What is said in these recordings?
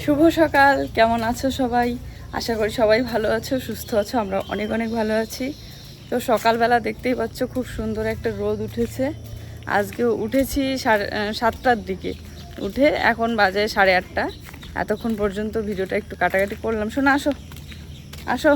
শুভ সকাল, কেমন আছো সবাই? আশা করি সবাই ভালো আছো, সুস্থ আছো। আমরা অনেক অনেক ভালো আছি। তো সকালবেলা দেখতেই পাচ্ছ খুব সুন্দর একটা রোদ উঠেছে। আজকে উঠেছি 7টার দিকে, উঠে এখন বাজে 8:30। এতক্ষণ পর্যন্ত ভিডিওটা একটু কাটাকাটি করলাম। শোনো, আসো আসো।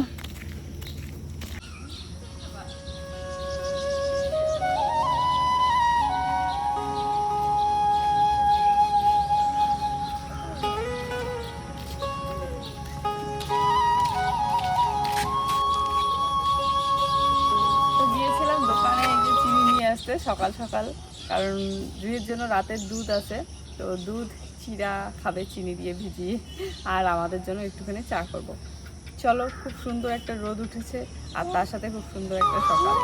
তো গিয়েছিলাম দোকানে এই যে চিনি নিয়ে আসতে সকাল সকাল, কারণ জুয়ের জন্য রাতের দুধ আছে। তো দুধ চিরা খাবে চিনি দিয়ে ভিজিয়ে, আর আমাদের জন্য একটুখানি চা করব। চলো, খুব সুন্দর একটা রোদ উঠেছে আর তার সাথে খুব সুন্দর একটা সকাল।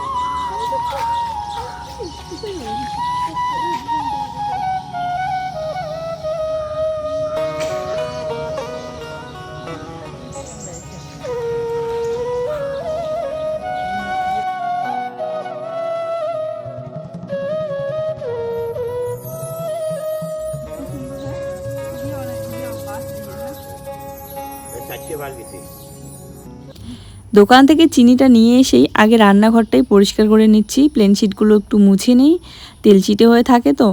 দোকান থেকে চিনিটা নিয়ে এসেই আগে রান্নাঘরটাই পরিষ্কার করে নিচ্ছি। প্লেন শিটগুলো একটু মুছে নেই, তেল চিটে হয়ে থাকে। তো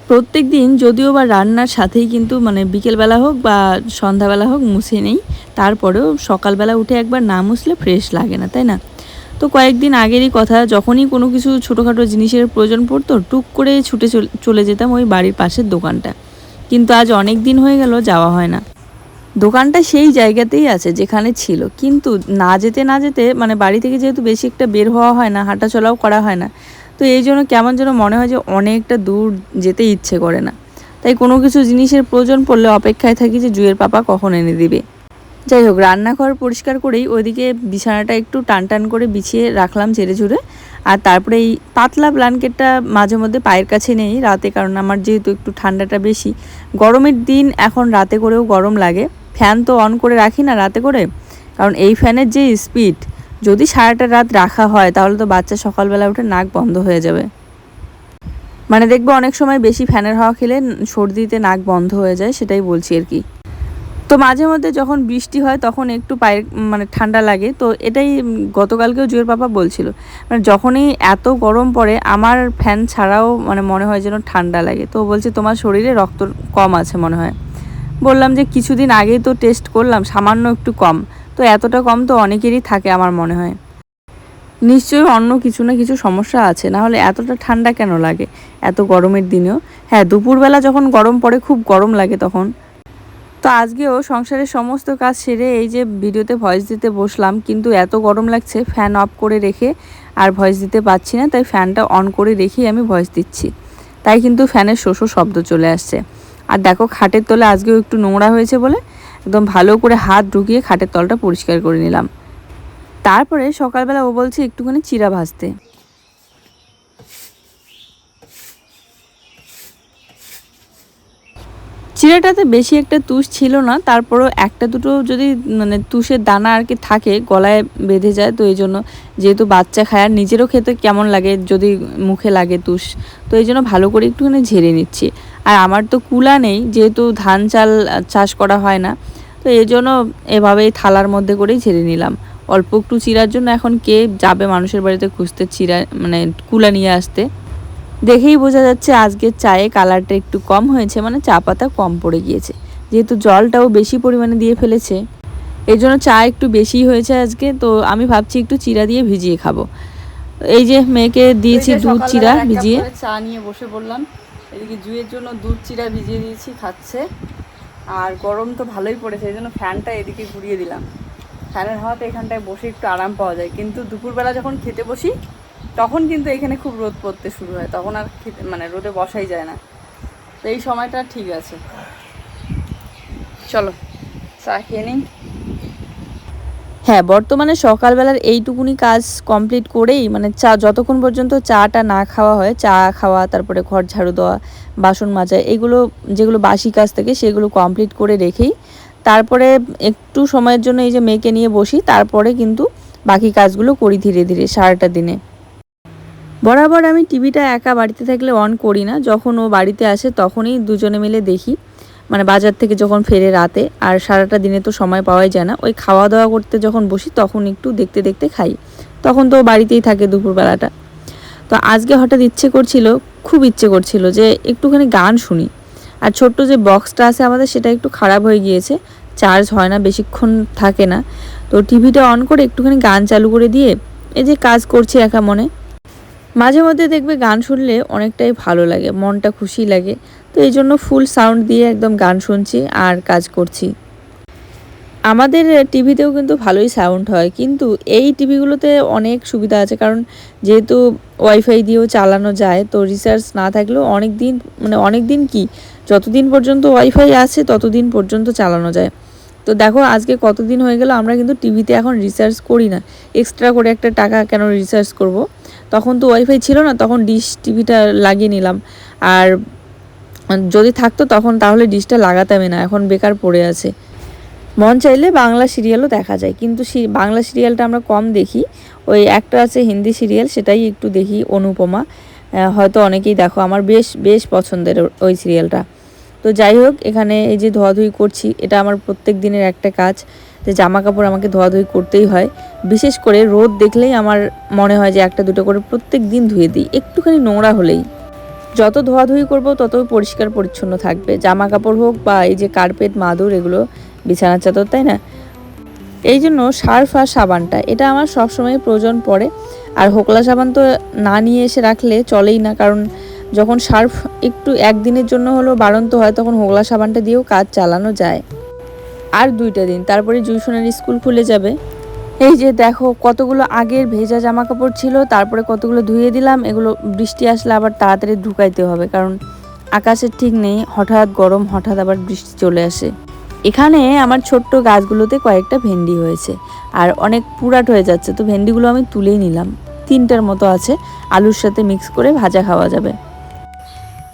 প্রত্যেক দিন যদিও বা রান্নার সাথেই কিন্তু বিকেলবেলা হোক বা সন্ধ্যাবেলা হোক মুছে নেই, তারপরেও সকালবেলা উঠে একবার না মুছলে ফ্রেশ লাগে না, তাই না? তো কয়েকদিন আগেরই কথা, যখনই কোনো কিছু ছোটোখাটো জিনিসের প্রয়োজন পড়তো টুক করে ছুটে চলে যেতাম ওই বাড়ির পাশের দোকানটা। কিন্তু আজ অনেক দিন হয়ে গেল যাওয়া হয় না। দোকানটা সেই জায়গাতেই আছে যেখানে ছিল, কিন্তু না যেতে না যেতে বাড়ি থেকে যেহেতু বেশি একটা বের হওয়া হয় না, হাঁটাচলাও করা হয় না, তো এই জন্য কেমন যেন মনে হয় যে অনেকটা দূর যেতে ইচ্ছে করে না। তাই কোনো কিছু জিনিসের প্রয়োজন পড়লে অপেক্ষায় থাকি যে জুয়ের পাপা কখন এনে দিবে। যাই হোক, রান্নাঘর পরিষ্কার করেই ওইদিকে বিছানাটা একটু টান টান করে বিছিয়ে রাখলাম ঝেড়ে ঝুড়ে। আর তারপরে এই পাতলা ব্ল্যাঙ্কেটটা মাঝে মধ্যে পায়ের কাছে নেই রাতে, কারণ আমার যেহেতু একটু ঠান্ডাটা বেশি, গরমের দিন এখন রাতে করেও গরম লাগে। ফ্যান তো অন করে রাখি না রাতে করে, কারণ এই ফ্যানের যে স্পিড, যদি সারাটা রাত রাখা হয় তাহলে তো বাচ্চা সকালবেলা উঠে নাক বন্ধ হয়ে যাবে। দেখবো অনেক সময় বেশি ফ্যানের হাওয়া খেলে সর্দিতে নাক বন্ধ হয়ে যায়, সেটাই বলছি আর কি। তো মাঝে মধ্যে যখন বৃষ্টি হয় তখন একটু পায়ের ঠান্ডা লাগে। তো এটাই গতকালকেও জুয়ের পাপা বলছিল, যখনই এত গরম পড়ে আমার ফ্যান ছাড়াও মনে হয় যেন ঠান্ডা লাগে। তো বলছে তোমার শরীরে রক্ত কম আছে মনে হয়। বললাম যে কিছুদিন আগেই তো টেস্ট করলাম, সামান্য একটু কম। তো এতটা কম তো অনেকেরই থাকে আমার মনে হয়। নিশ্চয়ই অন্য কিছু না কিছু সমস্যা আছে, না হলে এতটা ঠান্ডা কেন লাগে এত গরমের দিনেও। হ্যাঁ, দুপুরবেলা যখন গরম পড়ে খুব গরম লাগে তখন। তো আজকেও সংসারের সমস্ত কাজ সেরে এই যে ভিডিওতে ভয়েস দিতে বসলাম, কিন্তু এত গরম লাগছে ফ্যান অফ করে রেখে আর ভয়েস দিতে পারছি না, তাই ফ্যানটা অন করে রেখেই আমি ভয়েস দিচ্ছি। তাই কিন্তু ফ্যানের শোষো শব্দ চলে আসছে। আর দেখো, খাটের তলে আজকেও একটু নোংরা হয়েছে বলে একদম ভালো করে হাত ঢুকিয়ে খাটের তলটা পরিষ্কার করে নিলাম। তারপরে সকালবেলা ও বলছে একটুখানি চিড়া ভাজতে। চিড়াটাতে বেশি একটা তুষ ছিল না, তারপরেও একটা দুটো যদি তুষের দানা আর কি থাকে গলায় বেঁধে যায়, তো এই জন্য, যেহেতু বাচ্চা খায় আর নিজেরও খেতে কেমন লাগে যদি মুখে লাগে তুষ, তো এই জন্য ভালো করে একটুখানি ঝেড়ে নিচ্ছি। আর আমার তো কুলা নেই, যেহেতু ধান চাল চাষ করা হয় না, তো এই জন্য এভাবেই থালার মধ্যে করেই ঝেড়ে নিলাম। অল্প একটু চিড়ার জন্য এখন কে যাবে মানুষের বাড়িতে খুঁজতে চিড়া কুলা নিয়ে আসতে। দেখেই বোঝা যাচ্ছে আজকের চায়ে কালারটা একটু কম হয়েছে, চা পাতা কম পড়ে গিয়েছে, যেহেতু জলটাও বেশি পরিমাণে দিয়ে ফেলেছে, এই জন্য চা একটু বেশি হয়েছে আজকে। তো আমি ভাবছি একটু চিড়া দিয়ে ভিজিয়ে খাবো। এই যে মেয়েকে দিয়েছি দুধ চিড়া ভিজিয়ে। চা নিয়ে বসে পড়লাম, এদিকে জুয়ের জন্য দুধ চিড়া ভিজিয়ে দিয়েছি, খাচ্ছে। আর গরম তো ভালোই পড়েছে, এই জন্য ফ্যানটা এদিকে ঘুরিয়ে দিলাম। ফ্যানের হাওয়াতে এখানটায় বসে একটু আরাম পাওয়া যায়, কিন্তু দুপুরবেলা যখন খেতে বসি তখন কিন্তু এখানে খুব রোদ পড়তে শুরু হয়, তখন আর খেতে রোদে বসাই যায় না। তো এই সময়টা ঠিক আছে। চলো চা খেয়ে নিই। হ্যাঁ, বর্তমানে সকালবেলার এইটুকুনি কাজ কমপ্লিট করেই চা, যতক্ষণ পর্যন্ত চাটা না খাওয়া হয়, চা খাওয়া, তারপরে ঘর ঝাড়ু দেওয়া, বাসন মাজা, এগুলো যেগুলো বাসি কাজ থাকে সেগুলো কমপ্লিট করে রেখেই তারপরে একটু সময়ের জন্য এই যে মেয়েকে নিয়ে বসি, তারপরে কিন্তু বাকি কাজগুলো করি ধীরে ধীরে সারাটা দিনে। বরাবর আমি টিভিটা একা বাড়িতে থাকলে অন করি না, যখন ও বাড়িতে আসে তখনই দুজনে মিলে দেখি। মানে বাজার থেকে যখন ফেরে রাতে, আর সারাটা দিনে তো সময় পাওয়াই যায় না, ওই খাওয়া দাওয়া করতে যখন বসি তখন একটু দেখতে দেখতে খাই, তখন তো বাড়িতেই থাকে দুপুরবেলাটা। তো আজকে হঠাৎ খুব ইচ্ছে করছিল যে একটুখানি গান শুনি। আর ছোট্ট যে বক্সটা আছে আমাদের, সেটা একটু খারাপ হয়ে গিয়েছে, চার্জ হয় না, বেশিক্ষণ থাকে না। তো টিভিটা অন করে একটুখানি গান চালু করে দিয়ে এই যে কাজ করছি একা মনে। মাঝে মধ্যে দেখবে গান শুনলে অনেকটাই ভালো লাগে, মনটা খুশি লাগে। তো এই জন্য ফুল সাউন্ড দিয়ে একদম গান শুনছি আর কাজ করছি। আমাদের টিভিতেও কিন্তু ভালোই সাউন্ড হয়, কিন্তু এই টিভিগুলোতে অনেক সুবিধা আছে, কারণ যেহেতু ওয়াইফাই দিয়েও চালানো যায়, তো রিচার্জ না থাকলেও অনেক দিন কি, যতদিন পর্যন্ত ওয়াইফাই আছে ততদিন পর্যন্ত চালানো যায়। তো দেখো আজকে কতদিন হয়ে গেল আমরা কিন্তু টিভিতে এখন রিচার্জ করি না, এক্সট্রা করে একটা টাকা কেন রিচার্জ করব। তখন তো ওয়াইফাই ছিল না, তখন ডিশ টিভিটা লাগিয়ে নিলাম, আর যদি থাকতো তখন তাহলে ডিশটা লাগাতামই না, এখন বেকার পড়ে আছে। মন চাইলে বাংলা সিরিয়ালও দেখা যায়, কিন্তু বাংলা সিরিয়ালটা আমরা কম দেখি। ওই একটা আছে হিন্দি সিরিয়াল, সেটাই একটু দেখি, অনুপমা, হয়তো অনেকেই দেখো, আমার বেশ বেশ পছন্দের ওই সিরিয়ালটা। তো যাই হোক, এখানে এই যে ধোয়াধুয়ি করছি, এটা আমার প্রত্যেক দিনের একটা কাজ, যে জামা কাপড় আমাকে ধোয়াধুয়ি করতেই হয়। বিশেষ করে রোদ দেখলেই আমার মনে হয় যে একটা দুটো করে প্রত্যেক দিন ধুয়ে দিই, একটুখানি নোংরা হলেই। যত ধোয়াধুয়ি করবো ততই পরিষ্কার পরিচ্ছন্ন থাকবে, জামা কাপড় হোক বা এই যে কার্পেট, মাদুর, এগুলো বিছানার চাদর, তাই না? এই জন্য সার্ফ আর সাবানটা এটা আমার সবসময় প্রয়োজন পড়ে। আর হোকলা সাবান তো না নিয়ে এসে রাখলে চলেই না, কারণ যখন সার্ফ একটু একদিনের জন্য হলেও বাড়ন্ত হয়, তখন হোকলা সাবানটা দিয়েও কাজ চালানো যায়। আর 2টা দিন তারপরে জুইসোনার স্কুল খুলে যাবে। এই যে দেখো কতগুলো আগের ভেজা জামা কাপড় ছিল, তারপরে কতগুলো ধুয়ে দিলাম। এগুলো বৃষ্টি আসলে আবার তাড়াতাড়ি ঢুকাইতে হবে, কারণ আকাশের ঠিক নেই, হঠাৎ গরম, হঠাৎ আবার বৃষ্টি চলে আসে। এখানে আমার ছোট্ট গাছগুলোতে কয়েকটা ভেন্ডি হয়েছে, আর অনেক পুরাট হয়ে যাচ্ছে, তো ভেন্ডিগুলো আমি তুলেই নিলাম। 3টার মতো আছে, আলুর সাথে মিক্স করে ভাজা খাওয়া যাবে।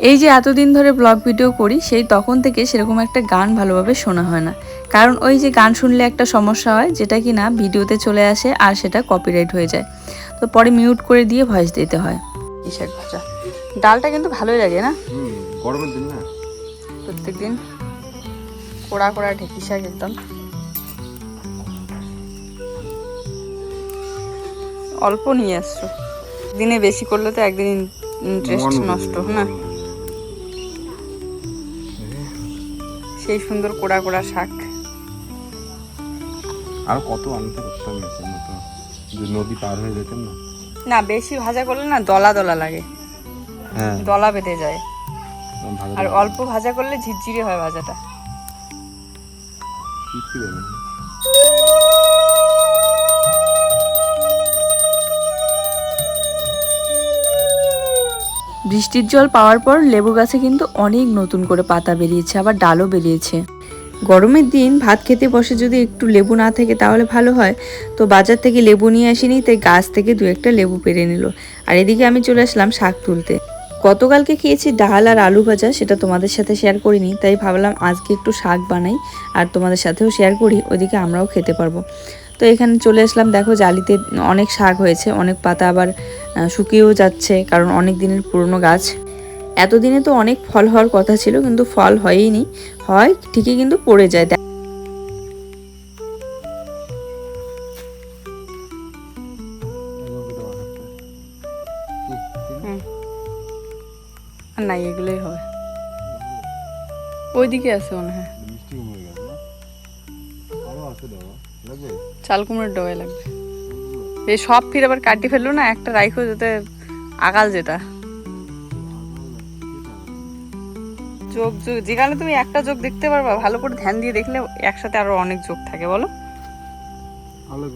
এই যে এতদিন ধরে ব্লগ ভিডিও করি, সেই তখন থেকে সেরকম একটা গান ভালোভাবে শোনা হয় না, কারণ ওই যে গান শুনলে একটা সমস্যা হয়, যেটা কি না ভিডিওতে চলে আসে আর সেটা কপিরাইট হয়ে যায়, তো পরে মিউট করে দিয়ে ভয়েস দিতে হয়। শাক ভাজা, ডালটা কিন্তু ভালোই লাগে না, গরমের দিন না, প্রত্যেকদিন কোড়া কোড়া ঢেঁকি শাক একদম। অল্প নিয়ে আসছো, দিনে বেশি করলে তো একদিন ইন্টারেস্ট নষ্ট না। সেই সুন্দর কোড়া কোড়া শাক, আর কত আনতে করতাম, মতো যে নদী পার হয়ে যেতেন না। না বেশি ভাজা করলে না দলা দলা লাগে, হ্যাঁ দলা বেঁধে যায়, ভালো আর অল্প ভাজা করলে ঝিরঝিরে হয় ভাজাটা। কি দেবেন? বৃষ্টির জল পাওয়ার পর লেবু গাছে কিন্তু অনেক নতুন করে পাতা বেরিয়েছে, আবার ডালও বেরিয়েছে। গরমের দিন ভাত খেতে বসে যদি একটু লেবু না থাকে তাহলে ভালো হয়। তো বাজার থেকে লেবু নিয়ে আসিনি, তাই গাছ থেকে 2-1টা লেবু পেরে নিল। আর এদিকে আমি চলে আসলাম শাক তুলতে। গতকালকে খেয়েছি ডাল আর আলু ভাজা, সেটা তোমাদের সাথে শেয়ার করিনি, তাই ভাবলাম আজকে একটু শাক বানাই আর তোমাদের সাথেও শেয়ার করি, ওইদিকে আমরাও খেতে পারবো। তো এখানে চলে আসলাম, দেখো জালিতে অনেক শাক হয়েছে, অনেক পাতা আবার শুকিয়েও যাচ্ছে, কারণ অনেক দিনের পুরনো গাছ। এতদিনে তো অনেক ফল হওয়ার কথা ছিল, কিন্তু ফল হয়ইনি, হয় ঠিকই কিন্তু পড়ে যায়। আর নাই, এগুলোই হবে, ওইদিকে আছে মনে হয়। চাল কুমড়োর ডগায় লাগবে, এই সব ফির আবার কাটি ফেললো না, একটা রাইখো যাতে আগাল যেটা যোগ যোগ, যেখানে তুমি একটা যোগ দেখতে পারবা, ভালো করে ধ্যান দিয়ে দেখলে একসাথে আরো অনেক যোগ থাকে। বলো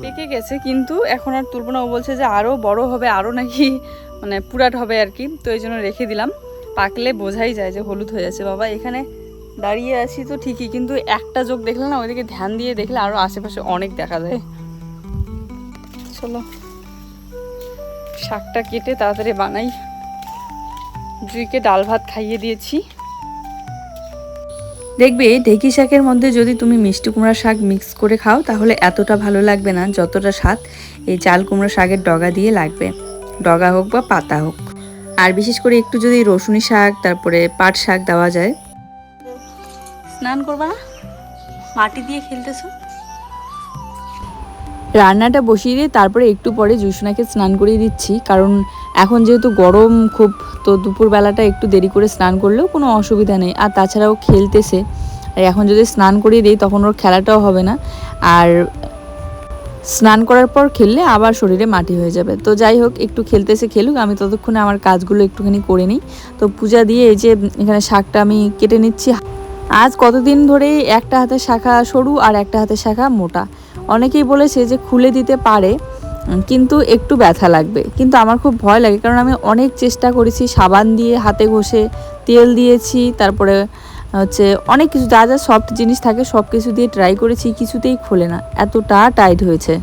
পেকে গেছে, কিন্তু এখন আর তুলবো না, ও বলছে যে আরো বড় হবে, আরো নাকি মানে পুরাট হবে আর কি, তো এই জন্য রেখে দিলাম। পাকলে বোঝাই যায় যে হলুদ হয়ে যাচ্ছে। বাবা এখানে দাঁড়িয়ে আছি তো ঠিকই, কিন্তু একটা যোগ দেখলে না, ওইদিকে ধ্যান দিয়ে দেখলে আরো আশেপাশে অনেক দেখা যায়। চলো শাকটা কেটে তাড়াতাড়ি বানাই। জুইকে ডাল ভাত খাইয়ে দিয়েছি। দেখবে ঢেঁকি শাকের মধ্যে যদি তুমি মিষ্টি কুমড়া শাক মিক্স করে খাও, তাহলে এতটা ভালো লাগবে না যতটা স্বাদ এই চাল কুমড়া শাকের ডগা দিয়ে লাগবে, ডগা হোক বা পাতা হোক। আর বিশেষ করে একটু যদি রসুনি শাক, তারপরে পাট শাক দেওয়া যায়। স্নান করবা না? মাটি দিয়ে খেলতেছো? রান্নাটা বসিয়ে দিয়ে তারপরে একটু পরে জুসোনাকে স্নান করিয়ে দিচ্ছি, কারণ এখন যেহেতু গরম খুব, তো দুপুরবেলাটা একটু দেরি করে স্নান করলেও কোনো অসুবিধা নেই। আর তাছাড়াও খেলতেছে, আর এখন যদি স্নান করিয়ে দিই তখন ওর খেলাটাও হবে না, আর স্নান করার পর খেললে আবার শরীরে মাটি হয়ে যাবে। তো যাই হোক, একটু খেলতেছে খেলুক, আমি ততক্ষণে আমার কাজগুলো একটুখানি করে নিই। তো পূজা দিয়ে এই যে এখানে শাকটা আমি কেটে নিচ্ছি। আজ কতদিন ধরে একটা হাতের শাখা সরু আর একটা হাতের শাখা মোটা। অনেকেই বলেছে যে খুলে দিতে পারে, কিন্তু একটু ব্যথা লাগবে, কিন্তু আমার খুব ভয় লাগে, কারণ আমি অনেক চেষ্টা করেছি, সাবান দিয়ে হাতে ঘষে, তেল দিয়েছি, তারপরে হচ্ছে অনেক কিছু যা যা সফট জিনিস থাকে সব কিছু দিয়ে ট্রাই করেছি, কিছুতেই খোলে না, এতটা টাইট হয়েছে।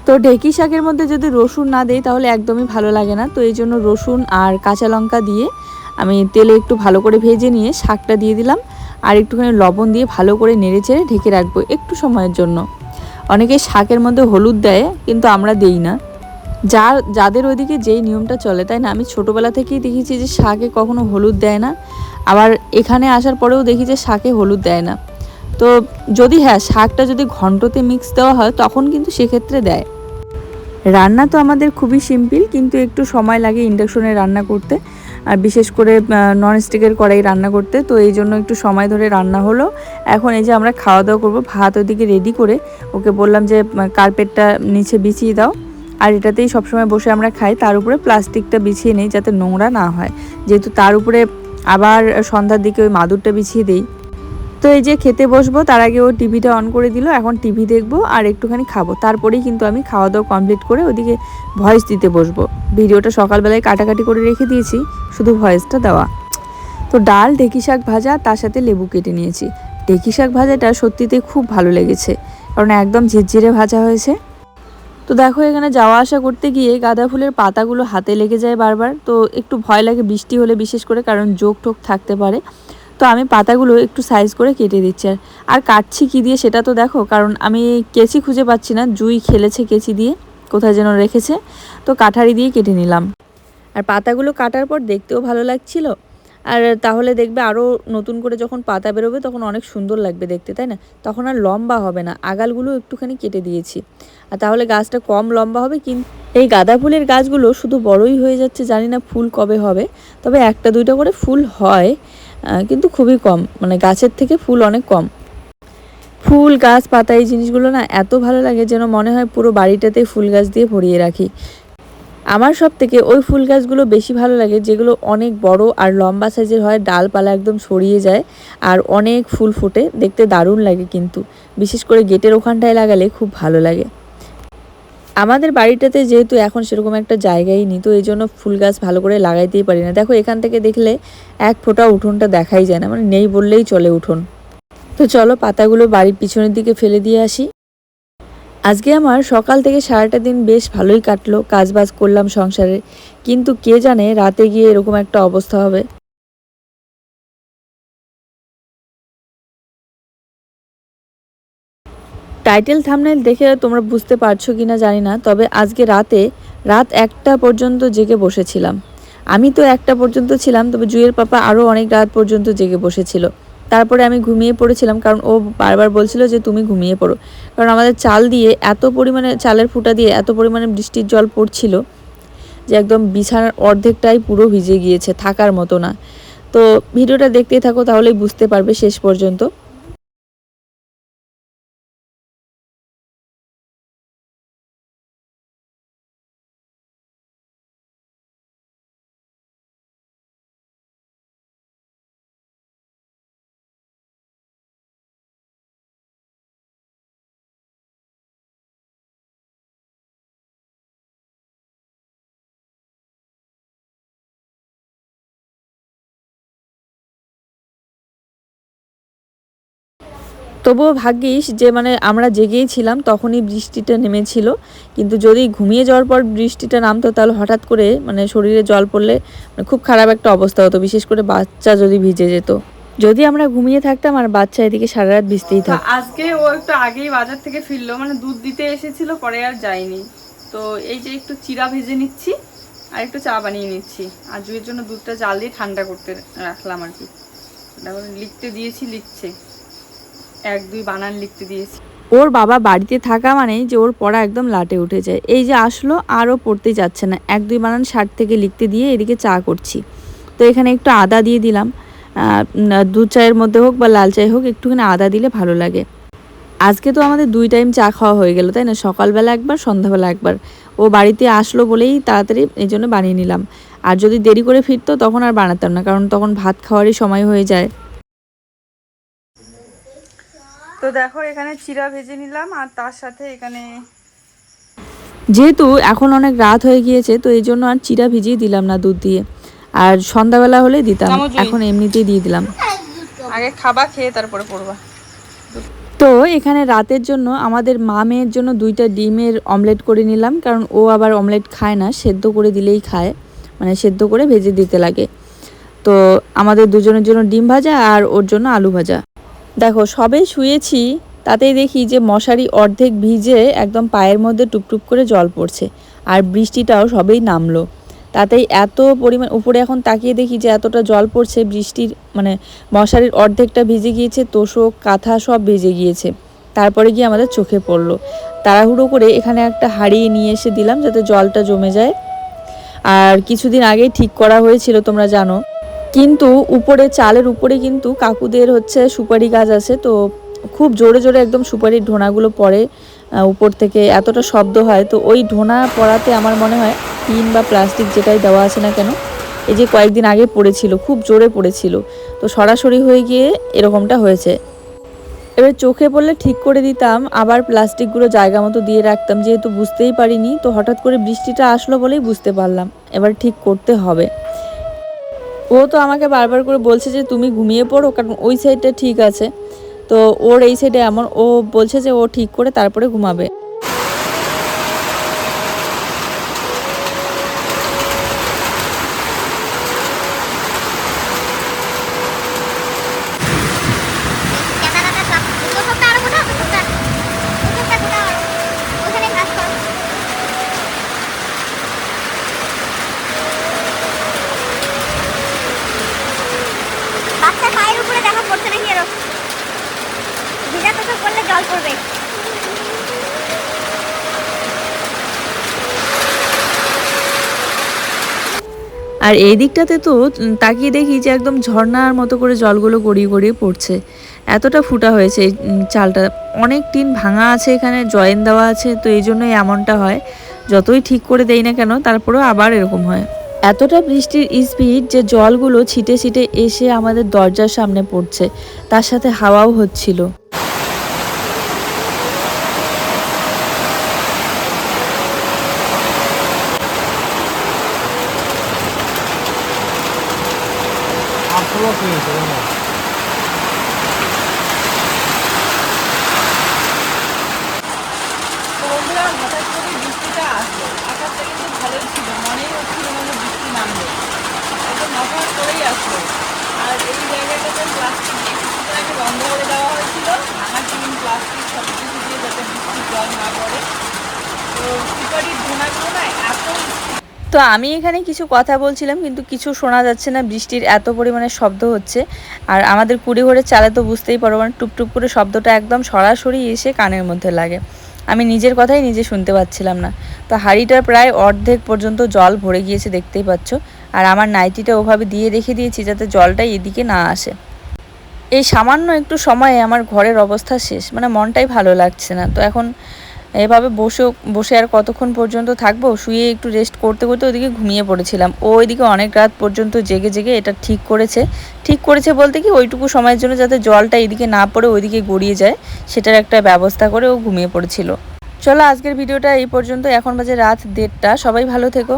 তো ঢেঁকি শাকের মধ্যে যদি রসুন না দেই তাহলে একদমই ভালো লাগে না। তো এই জন্য রসুন আর কাঁচা লঙ্কা দিয়ে আমি তেলে একটু ভালো করে ভেজে নিয়ে শাকটা দিয়ে দিলাম, আর একটুখানি লবণ দিয়ে ভালো করে নেড়ে চেড়ে ঢেকে রাখবো একটু সময়ের জন্য। অনেকে শাকের মধ্যে হলুদ দেয়, কিন্তু আমরা দেই না, যাদের ওইদিকে যেই নিয়মটা চলে, তাই না? আমি ছোটোবেলা থেকেই দেখেছি যে শাকে কখনো হলুদ দেয় না, আবার এখানে আসার পরেও দেখি যে শাকে হলুদ দেয় না। তো যদি শাকটা যদি ঘন্টতে মিক্স দেওয়া হয় তখন কিন্তু সেক্ষেত্রে দেয়। রান্না তো আমাদের খুবই সিম্পল, কিন্তু একটু সময় লাগে ইন্ডাকশনে রান্না করতে, আর বিশেষ করে ননস্টিকের কড়াই রান্না করতে। তো এই জন্য একটু সময় ধরে রান্না হলো। এখন এই যে আমরা খাওয়া দাওয়া করবো, ভাত ওইদিকে রেডি করে ওকে বললাম যে কার্পেটটা নিচে বিছিয়ে দাও, আর এটাতেই সবসময় বসে আমরা খাই। তার উপরে প্লাস্টিকটা বিছিয়ে নেই যাতে নোংরা না হয়, যেহেতু তার উপরে আবার সন্ধ্যার দিকে ওই মাদুরটা বিছিয়ে দেই। তো এই যে খেতে বসবো তার আগে ও টিভিটা অন করে দিল, এখন টিভি দেখবো আর একটুখানি খাবো, তারপরেই কিন্তু আমি খাওয়া দাওয়া কমপ্লিট করে ওদিকে ভয়েস দিতে বসবো। ভিডিওটা সকালবেলায় কাটাকাটি করে রেখে দিয়েছি, শুধু ভয়েসটা দেওয়া। তো ডাল, ঢেঁকি শাক ভাজা, তার সাথে লেবু কেটে নিয়েছি। ঢেঁকি শাক ভাজাটা সত্যিতে খুব ভালো লেগেছে, কারণ একদম ঝিরঝিরে ভাজা হয়েছে। তো দেখো, এখানে যাওয়া আসা করতে গিয়ে গাঁদা ফুলের পাতাগুলো হাতে লেগে যায় বারবার, তো একটু ভয় লাগে বৃষ্টি হলে বিশেষ করে, কারণ জোক টোক থাকতে পারে। তো আমি পাতাগুলো একটু সাইজ করে কেটে দিচ্ছি, আর কাটছি কী দিয়ে সেটা তো দেখো, কারণ আমি কেচি খুঁজে পাচ্ছি না, জুই খেলেছে কেচি দিয়ে, কোথায় যেন রেখেছে, তো কাঠারি দিয়ে কেটে নিলাম। আর পাতাগুলো কাটার পর দেখতেও ভালো লাগছিল, আর তাহলে দেখবে আরও নতুন করে যখন পাতা বেরোবে তখন অনেক সুন্দর লাগবে দেখতে, তাই না? তখন আর লম্বা হবে না। আগালগুলো একটুখানি কেটে দিয়েছি, আর তাহলে গাছটা কম লম্বা হবে। কিন্তু এই গাঁদা ফুলের গাছগুলো শুধু বড়ই হয়ে যাচ্ছে, জানি না ফুল কবে হবে। তবে একটা দুইটা করে ফুল হয়, কিন্তু খুবই কম, মানে গাছের থেকে ফুল অনেক কম। ফুল গাছ পাতা এই জিনিসগুলো না এত ভালো লাগে, যেন মনে হয় পুরো বাড়িটাতে ফুল গাছ দিয়ে ভরিয়ে রাখি। আমার সব থেকে ওই ফুল গাছগুলো বেশি ভালো লাগে যেগুলো অনেক বড় আর লম্বা সাইজের হয়, ডালপালা একদম ছড়িয়ে যায়, আর অনেক ফুল ফোটে, দেখতে দারুণ লাগে। কিন্তু বিশেষ করে গেটের ওখানটায় লাগালে খুব ভালো লাগে। আমাদের বাড়িটাতে যেহেতু এখন সেরকম একটা জায়গাই নেই, তো এই জন্য ফুল গাছ ভালো করে লাগাইতেই পারি না। দেখো, এখান থেকে দেখলে এক ফোঁটা উঠোনটা দেখাই যায় না, মানে নেই বললেই চলে উঠোন। তো চলো পাতাগুলো বাড়ির পিছনের দিকে ফেলে দিয়ে আসি। আজকে আমার সকাল থেকে সারাটা দিন বেশ ভালোই কাটলো, কাজবাজ করলাম সংসারে, কিন্তু কে জানে রাতে গিয়ে এরকম একটা অবস্থা হবে। টাইটেল থাম্বনেল দেখে তোমরা বুঝতে পারছো কিনা জানি না, তবে আজকে রাত 1টা পর্যন্ত জেগে বসেছিলাম। আমি তো 1টা পর্যন্ত ছিলাম, তবে জুয়ের পাপা আরও অনেক রাত পর্যন্ত জেগে বসেছিল। তারপরে আমি ঘুমিয়ে পড়েছিলাম, কারণ ও বারবার বলছিল যে তুমি ঘুমিয়ে পড়ো, কারণ আমাদের চাল দিয়ে এত পরিমাণে, চালের ফুটা দিয়ে এত পরিমাণে বৃষ্টির জল পড়ছিল যে একদম বিছানার অর্ধেকটাই পুরো ভিজে গিয়েছে, থাকার মতো না। তো ভিডিওটা দেখতেই থাকো, তাহলেই বুঝতে পারবে শেষ পর্যন্ত। তবুও ভাগ্যিস যে মানে আমরা জেগেই ছিলাম, তখনই বৃষ্টিটা নেমেছিল। কিন্তু যদি ঘুমিয়ে যাওয়ার পর বৃষ্টিটা নামতো তাহলে হঠাৎ করে মানে শরীরে জল পড়লে খুব খারাপ একটা অবস্থা হতো, বিশেষ করে বাচ্চা যদি ভিজে যেত। যদি আমরা ঘুমিয়ে থাকতাম আর বাচ্চা এদিকে সারা রাত ভিজতেই থাকতো। আজকে ও একটু আগেই বাজার থেকে ফিরলো, মানে দুধ দিতে এসেছিল, পরে আর যায়নি। তো এই যে একটু চিড়া ভেজে নিচ্ছি আর একটু চা বানিয়ে নিচ্ছি, আর জুয়ের জন্য দুধটা জাল দিয়ে ঠান্ডা করতে রাখলাম আর কি। দেখো লিখতে দিয়েছি, লিখছে, 1 2 বানান লিখতে দিয়েছি। ওর বাবা বাড়িতে থাকা মানেই যে ওর পড়া একদম লাটে উঠে যায়। এই যে আসলো আরও পড়তে যাচ্ছে না, 1 2 বানান 60 থেকে লিখতে দিয়ে এদিকে চা করছি। তো এখানে একটু আদা দিয়ে দিলাম, দুধ চায়ের মধ্যে হোক বা লাল চাই হোক একটুখানি আদা দিলে ভালো লাগে। আজকে তো আমাদের 2 টাইম চা খাওয়া হয়ে গেল, তাই না? সকালবেলা একবার, সন্ধ্যাবেলা একবার। ও বাড়িতে আসলো বলেই তাড়াতাড়ি এই জন্য বানিয়ে নিলাম। আর যদি দেরি করে ফিরতো তখন আর বানাতাম না, কারণ তখন ভাত খাওয়ারই সময় হয়ে যায়। তো দেখো এখানে চিড়া ভেজে নিলাম, আর তার সাথে এখানে যেহেতু এখন অনেক রাত হয়ে গিয়েছে, তো এই জন্য আর চিড়া ভিজিয়ে দিলাম না দুধ দিয়ে, আর সন্ধ্যাবেলা হলে দিতাম, এখন এমনিতেই দিয়ে দিলাম। আগে খাবা, খেয়ে তারপরে পড়বা। তো এখানে রাতের জন্য আমাদের মা মেয়ের জন্য 2টা ডিমের অমলেট করে নিলাম, কারণ ও আবার অমলেট খায় না, সেদ্ধ করে দিলেই খায়, মানে সেদ্ধ করে ভেজে দিতে লাগে। তো আমাদের দুজনের জন্য ডিম ভাজা আর ওর জন্য আলু ভাজা। দেখো সবে শুয়েছি, তাতেই দেখি যে মশারি অর্ধেক ভিজে একদম পায়ের মধ্যে টুপটুপ করে জল পড়ছে, আর বৃষ্টিটাও সবেই নামলো। তাতেই এত পরিমাণ উপরে এখন তাকিয়ে দেখি যে এতটা জল পড়ছে, বৃষ্টির মানে মশারির অর্ধেকটা ভিজে গিয়েছে, তোষক কাঁথা সব ভিজে গিয়েছে। তারপরে গিয়ে আমাদের চোখে পড়লো, তাড়াহুড়ো করে এখানে একটা হাঁড়ি নিয়ে এসে দিলাম যাতে জলটা জমে যায়। আর কিছুদিন আগেই ঠিক করা হয়েছিল তোমরা জানো, কিন্তু উপরে চালের উপরে কিন্তু কাকুদের হচ্ছে সুপারি গাছ আছে, তো খুব জোরে জোরে একদম সুপারির ঢোনাগুলো পড়ে উপর থেকে, এতটা শব্দ হয়। তো ওই ঢোনা পড়াতে আমার মনে হয় টিন বা প্লাস্টিক যেটাই দেওয়া আছে না কেন, এই যে কয়েকদিন আগে পড়েছিল, খুব জোরে পড়েছিল, তো সরাসরি হয়ে গিয়ে এরকমটা হয়েছে। এবার চোখে পড়লে ঠিক করে দিতাম, আবার প্লাস্টিকগুলো জায়গা মতো দিয়ে রাখতাম, যেহেতু বুঝতেই পারিনি, তো হঠাৎ করে বৃষ্টিটা আসলো বলেই বুঝতে পারলাম, এবার ঠিক করতে হবে। ও তো আমাকে বারবার করে বলছে যে তুমি ঘুমিয়ে পড়ো, কারণ ওই সাইডটা ঠিক আছে, তো ওর এই সাইডে এমন, ও বলছে যে ও ঠিক করে তারপরে ঘুমাবে। বাচ্চা পায়ের উপরে দেখা পড়ছে নাকি এরকম ভিজা তোষক করলে জল পড়বে। আর এই দিকটাতে তো তাকিয়ে দেখি যে একদম ঝর্ণার মতো করে জলগুলো গড়িয়ে গড়িয়ে পড়ছে, এতটা ফুটা হয়েছে এই চালটা। অনেক টিন ভাঙা আছে, এখানে জয়েন দেওয়া আছে, তো এই জন্যই এমনটা হয়। যতই ঠিক করে দেই না কেন তারপরেও আবার এরকম হয়। এতটা বৃষ্টির স্পিড যে জলগুলো ছিটে ছিটে এসে আমাদের দরজার সামনে পড়ছে, তার সাথে হাওয়াও হচ্ছিল। তো বন্ধুরা হঠাৎ করে বৃষ্টিটা আসলো, আকাশটা কিন্তু ভালোই ছিল, মনেই হচ্ছিল না যে বৃষ্টি নামবে, একদম হঠাৎ করেই আসলো। আর এই জায়গাটাতে প্লাস্টিক দিয়ে কিছুদিন আগে বন্ধ করে দেওয়া হয়েছিল, ভাঙা টিন প্লাস্টিক সব কিছু দিয়ে, যাতে বৃষ্টির জল না পড়ে। তো সুপারির ঢোনাগুলো না এত, তো আমি এখানে কিছু কথা বলছিলাম কিন্তু কিছু শোনা যাচ্ছে না, বৃষ্টির এত পরিমাণে শব্দ হচ্ছে। আর আমাদের কুড়িঘরের চালে তো বুঝতেই পারো, মানে টুপটুপ করে শব্দটা একদম সরাসরি এসে কানের মধ্যে লাগে, আমি নিজের কথাই নিজে শুনতে পাচ্ছিলাম না। তো হাঁড়িটার প্রায় অর্ধেক পর্যন্ত জল ভরে গিয়েছে, দেখতেই পাচ্ছ। আর আমার নাইটিটা ওভাবে দিয়ে রেখে দিয়েছি যাতে জলটা এদিকে না আসে। এই সামান্য একটু সময়ে আমার ঘরের অবস্থা শেষ, মানে মনটাই ভালো লাগছে না। তো এখন এভাবে বসে আর কতক্ষণ পর্যন্ত থাকবো, শুয়ে একটু রেস্ট করতে করতে ওইদিকে ঘুমিয়ে পড়েছিলাম। ও ওইদিকে অনেক রাত পর্যন্ত জেগে জেগে এটা ঠিক করেছে বলতে কি, ওইটুকু সময়ের জন্য যাতে জলটা এদিকে না পড়ে ওইদিকে গড়িয়ে যায়, সেটার একটা ব্যবস্থা করে ও ঘুমিয়ে পড়েছিল। চলো আজকের ভিডিওটা এই পর্যন্ত, এখন বাজে রাত 1:30। সবাই ভালো থেকো।